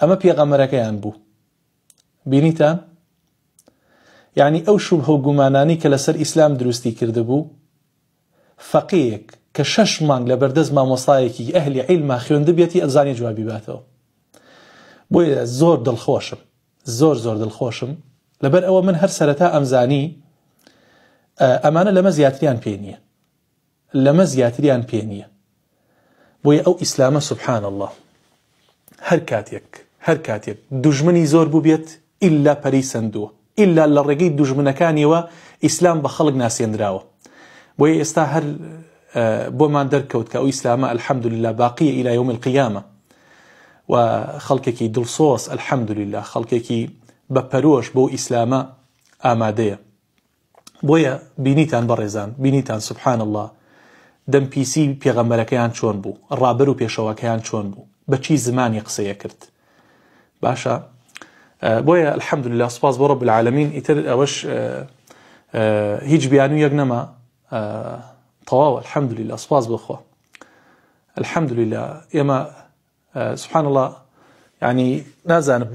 ئەمە پێغەمبەرەکەیان بوو. بینیتان؟ یعنی ئەو شوبهە و گومانانی کە لەسەر ئیسلام دروستی کردبوو، فەقیهێک کە 6 مانگ لە بەردەست مامۆستایەکی ئەهلی عیلما خوێندبێتی ئەزانێ جوابی باتەوە. بۆیە زۆر دڵخۆشم، زۆر دڵخۆشم، لەبەر ئەوە من هەر سەرەتا ئەمزانی ئەمانە لەمە زیاتریان پێ نییە، لەمە زیاتریان پێ نییە. بۆیە ئەو ئیسلامە سبحان الله هەر کاتێک دوژمنی زۆر بوو بێت ئیلا پەری سندووە، ئیلا لە ڕێگەی دوژمنەکانیەوە ئیسلام بە خەڵک ناسێنراوە. بۆیە ئێستا هەر بۆمان دەرکەوت کە ئەو ئیسلامە الحەمدولله باقیە ئیلا یوم القیامە و خەڵکێکی دڵسۆز الحەمدولله، خەڵکێکی بەپەرۆش بۆ ئیسلامە ئامادەیە. بۆیە بینیتان بەڕێزان، بینیتان سبحان الله دەمپیسی پێغەمبەرەکەیان چۆن بوو، ڕابەر و پێشەوەکەیان چۆن بوو، بەچی زمانی قسەیە کرد. باشە، بۆیە الحەمدولله سپاس بۆ ڕەب العالەمین. ئیتر ئەوەش هیچ بیانوو یەک نەما، تەواو الحەمدولله سپاس بخوا الحەمدولله. ئێمە سبحان الله يعني نازانم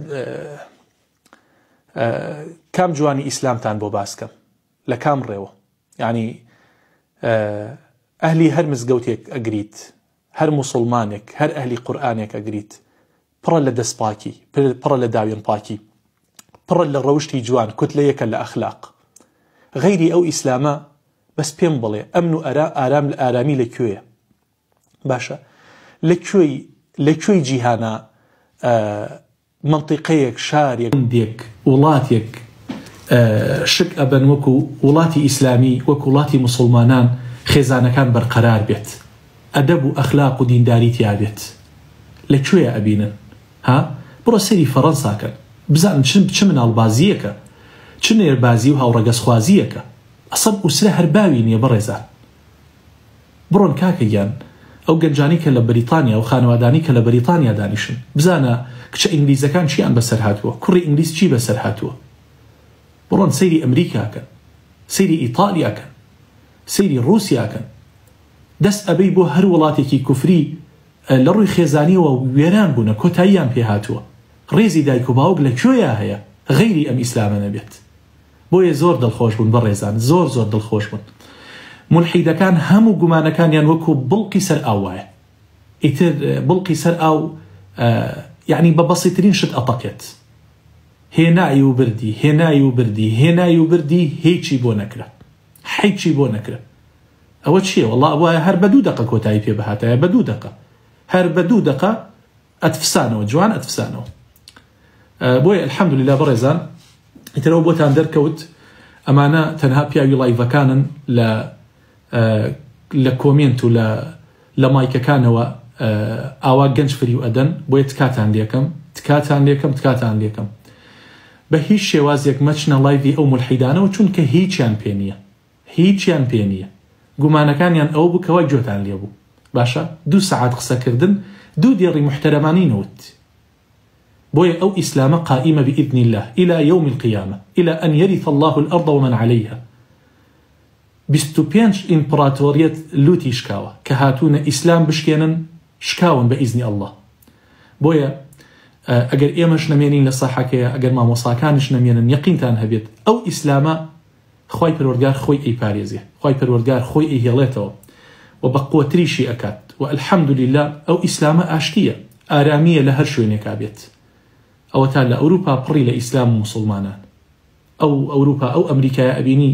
کام جوانی ئیسلامتان بۆ باسکەم لە کام ڕێوە. يعني ئەهلی هەر مزگەوتێک ئەگریت، هەر موسڵمانێک، هەر ئەهلی قورئانێک ئەگریت، پڕە لە دەست پاکی، پڕە لە داوێن پاکی، پڕە لە ڕەوشتی جوان، کوتلەیەکە لە ئەخلاق. غەیری ئەو ئیسلامە بەس پێم بڵێ ئەمن و ئارام لە ئارامی لەکوێیە؟ باشە، لەکوێی جیهانە منطقەیەک، شارێک، وڵاتێک شک ئەبەن وەکو وڵاتی ئیسلامی، وەکو وڵاتی موسڵمانان خێزانەکان بەرقەرار بێت، ئەدەب و ئەخلاق و دینداری تیا بێت؟ لەکوێیە ئەبینن؟ ها بڕۆ سەری فەڕەنساکەن بزانن چ مناڵبازیەکە، چ نێربازی و هاوڕەگەسخوازیەکە. ئەسڵ ئوسرە هەر باوی نییە بەڕێزان. بڕۆن کاکەگیان ئەو گەنجانی کە لە بەریتانیا و خانەوادانی کە لە بەریتانیا دانیشن، بزانە کچە ئینگلیزەکان چیان بەسەر هاتووە، کوڕی ئینگلیز چی بەسەر هاتووە. بڕۆن سەیری ئەمریکاکەن، سەیری ئیتالیاکەن، سەیری ڕووسیاکەن. دەست ئەبەی بۆ هەر وڵاتێکی کوفری لە ڕووی خێزانیەوە وێران بوونە، کۆتاییان پێ هاتووە. ڕێزی دایک و باوک لەکوێیە هەیە غەیری ئەم ئیسلامە نەبێت؟ بۆیە زۆر دڵخۆش بوون بەڕێزان، زۆر دڵخۆش بوون. ملحیدەکان هەموو گومانەکانیان وەکو بڵقی سەر ئاوایە. ئیتر بڵقی سەر ئاو یعنی بە بەسیترین شت ئەتەقێت. هێنایی و بردی، هێنایی و بردی، هێنایی و بردی، هیچی بۆ نەکرا، هیچی بۆ نەکرا. ئەوە چییە؟ وەڵڵا ئەوە هەر بە 2 دقە کۆتایی پێ بەهاتایە، بە 2 دقە، هەر بە 2 دقە ئەتفسانەوە، جوان ئەتفسانەوە. بۆیە الحەمدولله بەڕێزان، ئیترەوە بۆتان دەرکەوت ئەمانە تەنها پیاوی لایڤەکانن لە کۆمنت و لە مایکەکانەوە ئاوا گەنج فری و ئەدەن. بۆیە تکاتان لێکم بە هیچ شێوازێک مەچنە لایڤی ئەو ملحیدانەوە، چونکە هیچیان پێ نییە، گومانەکانیان ئەو بوو کەوای جۆتان لێ بوو. باشە، 2 سەعات قسەکردن، 2 دێڕی محتەرەمانی نەوت. بۆیە ئەو ئیسلامە قائمە بإذن الله إلى يوم القيامة إلى أن يرث الله الأرض ومن عليها. 25 ئیمپراتۆریەت لوتی شکاوە کە هاتوونە ئیسلام بشکێنن، شکاون بە ئیزنی الله. بۆیە ئەگەر ئێمەش نەمێنین لە ساحەکەیە، ئەگەر مامۆساکانش نەمێنن، یەقینتان هەبێت ئەو ئیسلامە خوای پەروەردگار خۆی ئەیپارێزێ، خوای پەروەردگار خۆی ئەیهێڵێتەوە و بە قوتریشی ئەکات. و الحەمدولله ئەو ئیسلامە ئاشتیە، ئارامیە لە هەر شوێنێکا بێت. ئەوە تا لە ئەوروپا پڕی لە ئیسلام و مسلمانان. ئەو ئەوروپا، ئەو ئەمریکای ئەبینی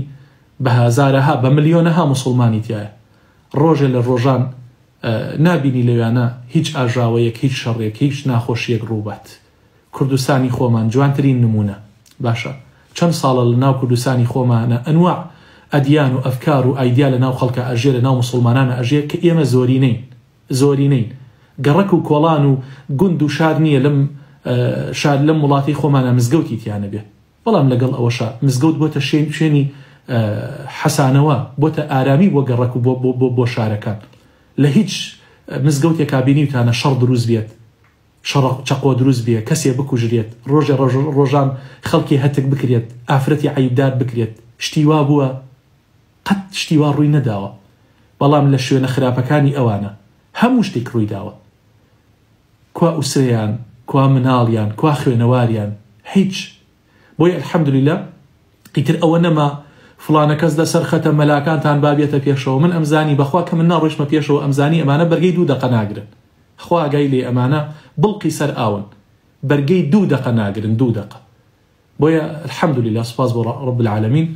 بە هەزارەها، بە ملیۆنەها مسلمانی تایە. ڕۆژێ لە ڕۆژان نابینی لەوانە هیچ ئاژاوەیەک، هیچ شەڕێک، هیچ ناخۆشیەک ڕووبات. کوردستانی خۆمان جوانترین نمونە. باشە، چەند ساڵە لە ناو کوردستانی خۆمانە ئەنواع ئەدیان و ئەفکار و ئایدیا لە ناو خەڵکە ئەژێ، لە ناو مسلمانانە ئەژێ، کە ئێمە زۆرینەین. گەڕەک و کۆڵان و گوند و شار نییە لەم وڵاتی خۆمانە مزگەوتی تیانە بێ. بەڵام لەگەڵ ئەوەشە مزگەوت بۆتە شوێنی حەسانەوە، بۆتە ئارامی بۆ گەڕەک و بۆ شارەکان. لە هیچ مزگەوتێکا بینیوتانە شەڕ دروست بێت، شەڕ چەقۆ دروست بێ، کەسێ بکوژرێت، ڕۆژان خەڵکی هەتک بکرێت، ئافرەتی عیبدار بکرێت. شتیوا بووە؟ قەت شتیوا ڕووی نەداوە. بەڵام لە شوێنە خراپەکانی ئەوانە هەموو شتێک ڕووی داوە. کوا ئوسرەیان کوا مناڵیان کوا خوێنەواریان هیچ. بۆی الحەمدولillah ئیتر ئەوە نەما فلانە کەس لەسەر خەتە مەلاکانتان بابێتە پێشەوە. من ئەمزانی بەخوا کە من ناڕۆیشمە پێشەوە ئەمزانی ئەمانە بەرگەی 2 دقە ناگرن. خوا ئاگای لێ ئەمانە بڵقی سەر ئاون بەرگەی 2 دقە ناگرن 2 دقە. بۆیە الحەمدولillah سوپاس بۆ رب العالمین.